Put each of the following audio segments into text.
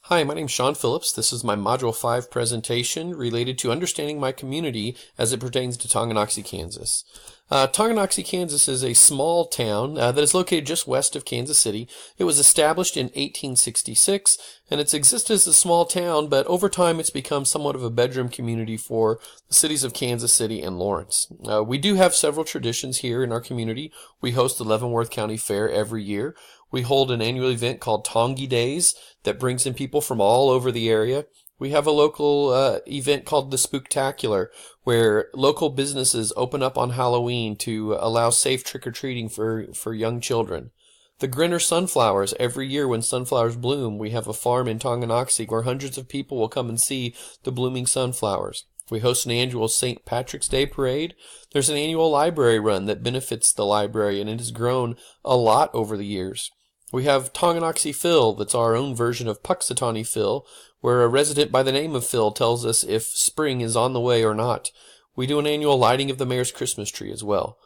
Hi, my name's Sean Phillips. This is my Module 5 presentation related to understanding my community as it pertains to Tonganoxie, Kansas. Tonganoxie, Kansas is a small town that is located just west of Kansas City. It was established in 1866, and it's existed as a small town, but over time it's become somewhat of a bedroom community for the cities of Kansas City and Lawrence. We do have several traditions here in our community. We host the Leavenworth County Fair every year. We hold an annual event called Tongi Days that brings in people from all over the area. We have a local event called the Spooktacular, where local businesses open up on Halloween to allow safe trick-or-treating for young children. The Grinner Sunflowers, every year when sunflowers bloom, we have a farm in Tonganoxie where hundreds of people will come and see the blooming sunflowers. We host an annual St. Patrick's Day parade. There's an annual library run that benefits the library, and it has grown a lot over the years. We have Tonganoxie Phil, that's our own version of Puxatawney Phil, where a resident by the name of Phil tells us if spring is on the way or not. We do an annual lighting of the mayor's Christmas tree as well.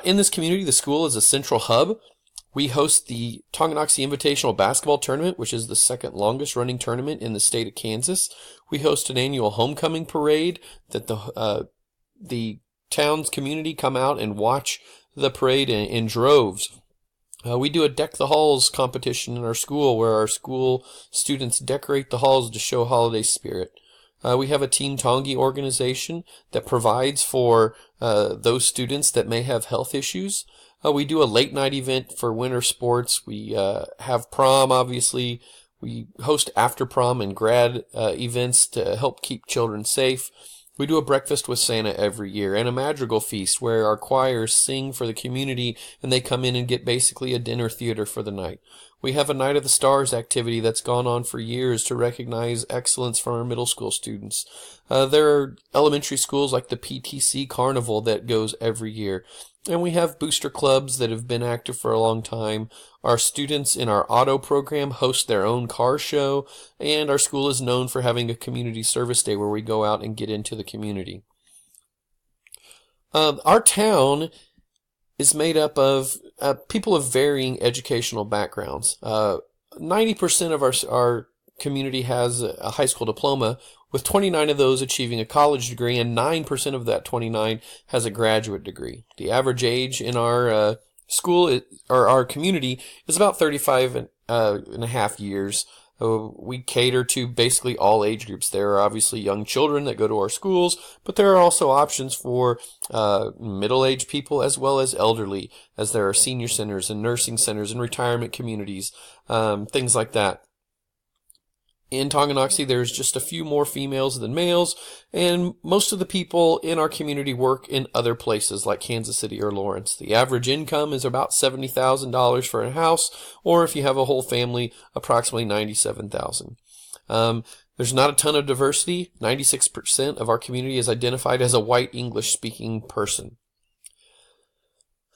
In this community, the school is a central hub. We host the Tonganoxie Invitational Basketball Tournament, which is the second longest running tournament in the state of Kansas. We host an annual homecoming parade that the town's community come out and watch the parade in droves. We do a Deck the Halls competition in our school where our school students decorate the halls to show holiday spirit. We have a Team Tongi organization that provides for those students that may have health issues. We do a late night event for winter sports. We have prom, obviously. We host after prom and grad events to help keep children safe. We do a breakfast with Santa every year and a madrigal feast where our choirs sing for the community and they come in and get basically a dinner theater for the night. We have a Night of the Stars activity that's gone on for years to recognize excellence from our middle school students. There are elementary schools like the PTC Carnival that goes every year. And we have booster clubs that have been active for a long time. Our students in our auto program host their own car show, and our school is known for having a community service day where we go out and get into the community. Our town is made up of people of varying educational backgrounds. 90% of our community has a high school diploma, with 29 of those achieving a college degree, and 9% of that 29 has a graduate degree. The average age in our school or our community is about 35 and a half years. We cater to basically all age groups. There are obviously young children that go to our schools, but there are also options for middle-aged people as well as elderly, as there are senior centers and nursing centers and retirement communities, things like that. In Tonganoxie, there's just a few more females than males, and most of the people in our community work in other places like Kansas City or Lawrence. The average income is about $70,000 for a house, or if you have a whole family, approximately $97,000. There's not a ton of diversity. 96% of our community is identified as a white English-speaking person.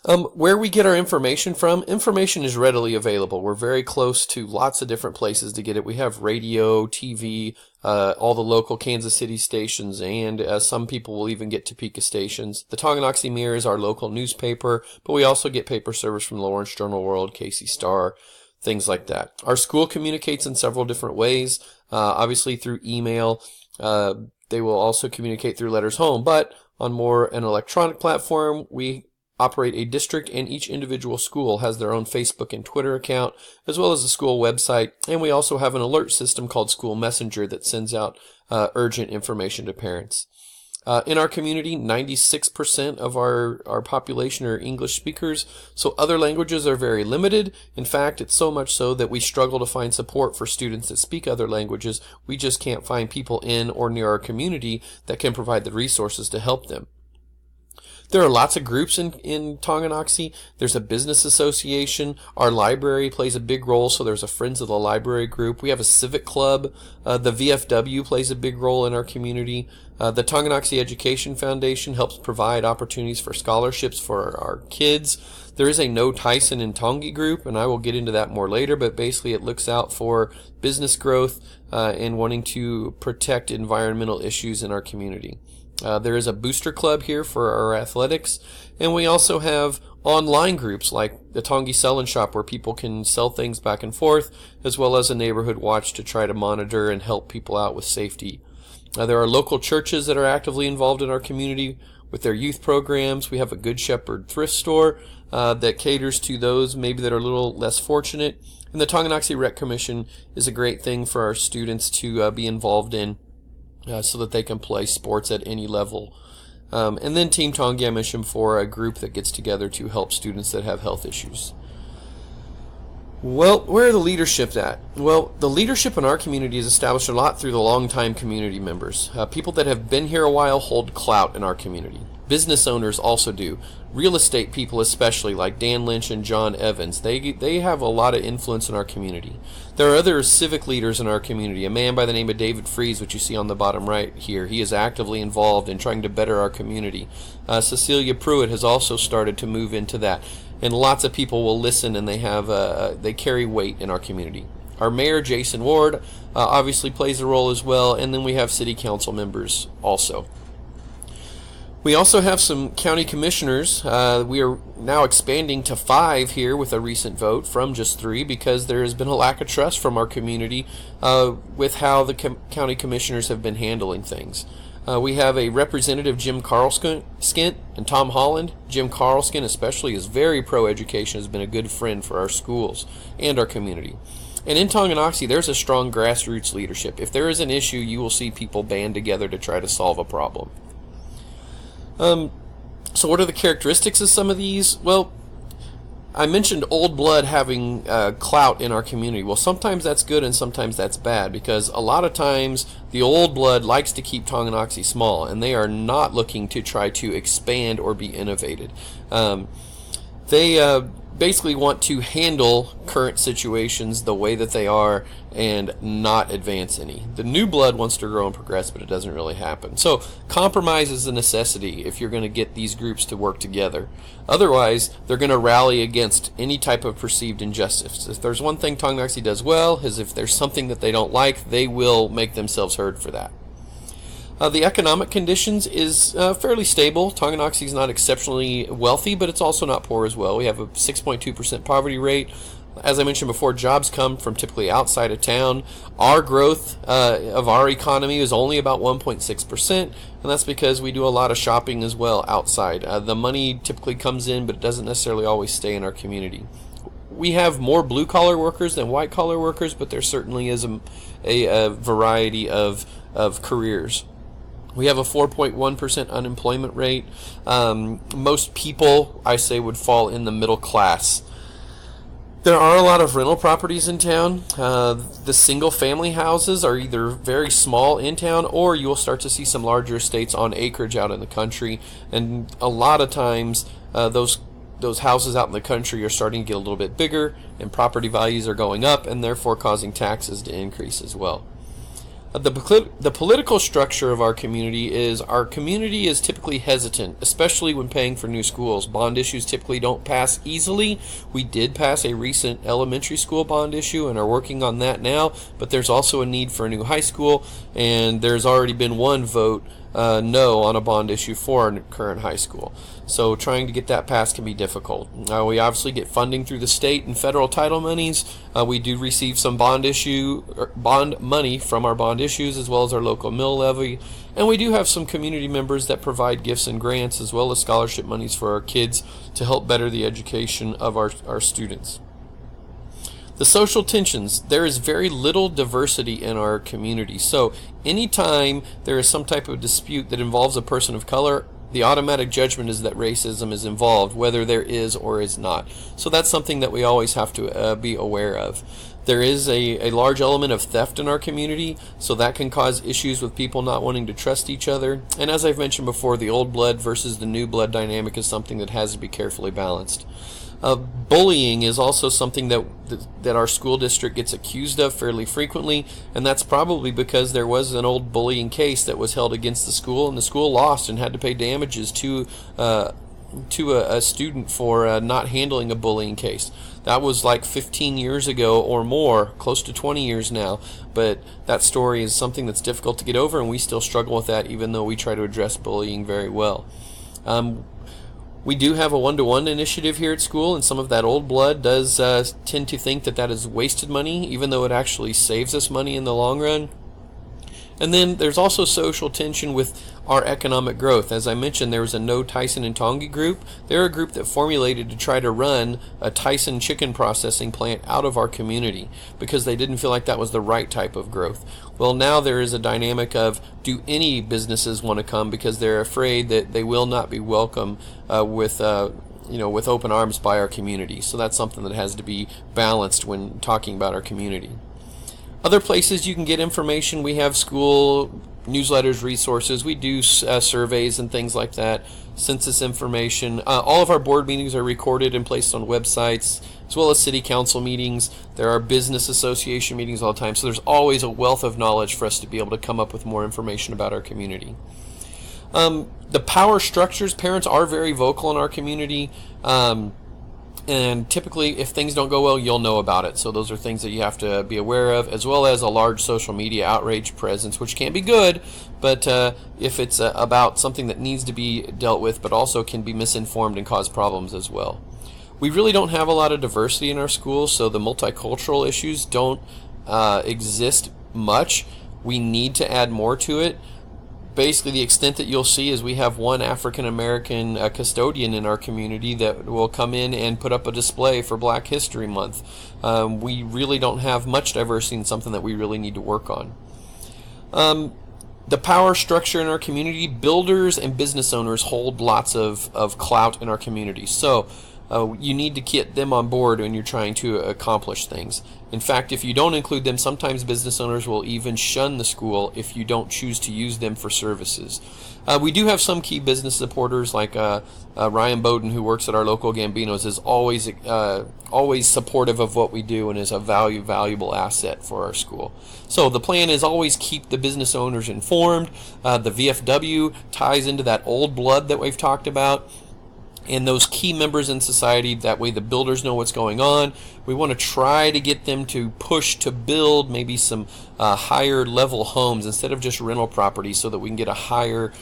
Where we get our information from, information is readily available. We're very close to lots of different places to get it. We have radio, TV, all the local Kansas City stations, and some people will even get Topeka stations. The Tonganoxie Mirror is our local newspaper, but we also get paper service from Lawrence Journal World, Casey Star, things like that. Our school communicates in several different ways, obviously through email. They will also communicate through letters home, but on more an electronic platform, we operate a district, and each individual school has their own Facebook and Twitter account, as well as a school website, and we also have an alert system called School Messenger that sends out urgent information to parents. In our community, 96% of our population are English speakers, so other languages are very limited. In fact, it's so much so that we struggle to find support for students that speak other languages. We just can't find people in or near our community that can provide the resources to help them. There are lots of groups in Tonganoxie. There's a business association. Our library plays a big role, so there's a Friends of the Library group. We have a civic club. The VFW plays a big role in our community. The Tonganoxie Education Foundation helps provide opportunities for scholarships for our kids. There is a No Tyson and Tongi group, and I will get into that more later, but basically it looks out for business growth and wanting to protect environmental issues in our community. There is a booster club here for our athletics, and we also have online groups like the Tongi Sell and Shop where people can sell things back and forth, as well as a neighborhood watch to try to monitor and help people out with safety. There are local churches that are actively involved in our community with their youth programs. We have a Good Shepherd thrift store that caters to those maybe that are a little less fortunate. And the Tonganoxie Rec Commission is a great thing for our students to be involved in so that they can play sports at any level. And then Team Tongi, I mentioned before, a group that gets together to help students that have health issues. Well, where are the leadership at? Well, the leadership in our community is established a lot through the longtime community members. People that have been here a while hold clout in our community. Business owners also do. Real estate people especially, like Dan Lynch and John Evans, they have a lot of influence in our community. There are other civic leaders in our community. A man by the name of David Fries, which you see on the bottom right here, he is actively involved in trying to better our community. Cecilia Pruitt has also started to move into that. And lots of people will listen, and they carry weight in our community. Our mayor, Jason Ward, obviously plays a role as well, and then we have city council members also. We also have some county commissioners. We are now expanding to 5 here with a recent vote from just 3 because there has been a lack of trust from our community with how the county commissioners have been handling things. We have a representative, Jim Carlskint, and Tom Holland. Jim Carlskint especially is very pro-education, has been a good friend for our schools and our community. And in Tonganoxie, there's a strong grassroots leadership. If there is an issue, you will see people band together to try to solve a problem. So what are the characteristics of some of these? Well, I mentioned old blood having clout in our community. Well, sometimes that's good and sometimes that's bad because a lot of times the old blood likes to keep Tonganoxie small and they are not looking to try to expand or be innovated. They basically want to handle current situations the way that they are and not advance any. The new blood wants to grow and progress, but it doesn't really happen. So compromise is a necessity if you're going to get these groups to work together. Otherwise, they're going to rally against any type of perceived injustice. If there's one thing Tonganoxie does well, is if there's something that they don't like, they will make themselves heard for that. The economic conditions is fairly stable. Tonganoxie is not exceptionally wealthy, but it's also not poor as well. We have a 6.2% poverty rate. As I mentioned before, jobs come from typically outside of town. Our growth of our economy is only about 1.6%, and that's because we do a lot of shopping as well outside. The money typically comes in, but it doesn't necessarily always stay in our community. We have more blue-collar workers than white-collar workers, but there certainly is a variety of careers. We have a 4.1% unemployment rate. Most people, I say, would fall in the middle class. There are a lot of rental properties in town. The single-family houses are either very small in town, or you will start to see some larger estates on acreage out in the country. And a lot of times, those houses out in the country are starting to get a little bit bigger, and property values are going up, and therefore causing taxes to increase as well. The political structure of our community is typically hesitant, especially when paying for new schools. Bond issues typically don't pass easily. We did pass a recent elementary school bond issue and are working on that now, but there's also a need for a new high school, and there's already been one vote no on a bond issue for our current high school. So trying to get that passed can be difficult. We obviously get funding through the state and federal title monies. We do receive some bond money from our bond issues as well as our local mill levy. And we do have some community members that provide gifts and grants as well as scholarship monies for our kids to help better the education of our students. The social tensions. There is very little diversity in our community. So anytime there is some type of dispute that involves a person of color, the automatic judgment is that racism is involved, whether there is or is not. So that's something that we always have to be aware of. There is a large element of theft in our community, so that can cause issues with people not wanting to trust each other. And as I've mentioned before, the old blood versus the new blood dynamic is something that has to be carefully balanced. Bullying is also something that our school district gets accused of fairly frequently, and that's probably because there was an old bullying case that was held against the school, and the school lost and had to pay damages to a student for not handling a bullying case. That was like 15 years ago or more, close to 20 years now, but that story is something that's difficult to get over, and we still struggle with that even though we try to address bullying very well. We do have a one-to-one initiative here at school, and some of that old blood does tend to think that that is wasted money, even though it actually saves us money in the long run. And then there's also social tension with our economic growth. As I mentioned, there was a No Tyson and Tongi group. They're a group that formulated to try to run a Tyson chicken processing plant out of our community because they didn't feel like that was the right type of growth. Well, now there is a dynamic of, do any businesses want to come, because they're afraid that they will not be welcome with open arms by our community. So that's something that has to be balanced when talking about our community. Other places you can get information, we have school newsletters, resources, we do surveys and things like that, census information. All of our board meetings are recorded and placed on websites, as well as city council meetings. There are business association meetings all the time, so there's always a wealth of knowledge for us to be able to come up with more information about our community. The power structures, parents are very vocal in our community. And typically, if things don't go well, you'll know about it. So those are things that you have to be aware of, as well as a large social media outrage presence, which can be good, but if it's about something that needs to be dealt with, but also can be misinformed and cause problems as well. We really don't have a lot of diversity in our schools, so the multicultural issues don't exist much. We need to add more to it. Basically, the extent that you'll see is we have one African American custodian in our community that will come in and put up a display for Black History Month. We really don't have much diversity, and something that we really need to work on. The power structure in our community, builders and business owners hold lots of clout in our community. So you need to get them on board when you're trying to accomplish things. In fact, if you don't include them, sometimes business owners will even shun the school if you don't choose to use them for services. We do have some key business supporters, like Ryan Bowden, who works at our local Gambinos, is always supportive of what we do and is a valuable asset for our school. So the plan is always keep the business owners informed. The VFW ties into that old blood that we've talked about, and those key members in society. That way the builders know what's going on. We want to try to get them to push to build maybe some higher level homes instead of just rental properties, so that we can get a higher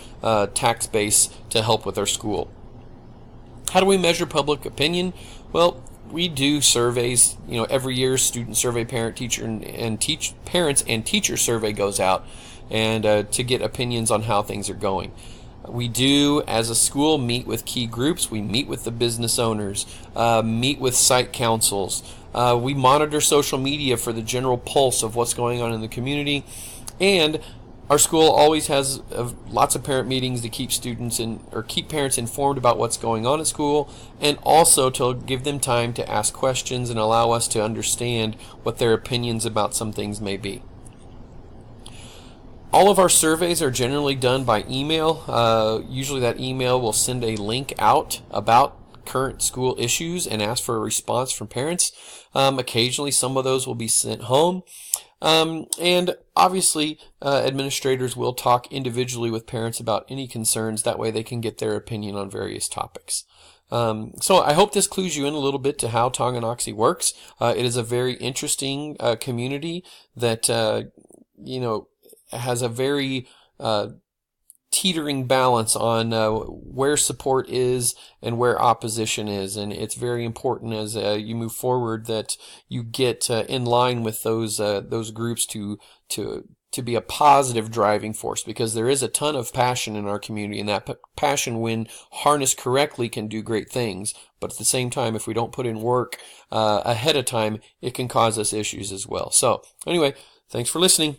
tax base to help with our school. How do we measure public opinion? Well, we do surveys. Every year, student survey, parents and teacher survey goes out, and to get opinions on how things are going. We do, as a school, meet with key groups. We meet with the business owners, meet with site councils. We monitor social media for the general pulse of what's going on in the community. And our school always has lots of parent meetings to keep keep parents informed about what's going on at school, and also to give them time to ask questions and allow us to understand what their opinions about some things may be. All of our surveys are generally done by email. Usually that email will send a link out about current school issues and ask for a response from parents. Occasionally some of those will be sent home. And obviously administrators will talk individually with parents about any concerns. That way they can get their opinion on various topics. So I hope this clues you in a little bit to how Tonganoxie works. It is a very interesting community that has a very teetering balance on where support is and where opposition is, and it's very important as you move forward that you get in line with those groups to be a positive driving force, because there is a ton of passion in our community, and that passion, when harnessed correctly, can do great things. But at the same time, if we don't put in work ahead of time, it can cause us issues as well. So anyway, thanks for listening.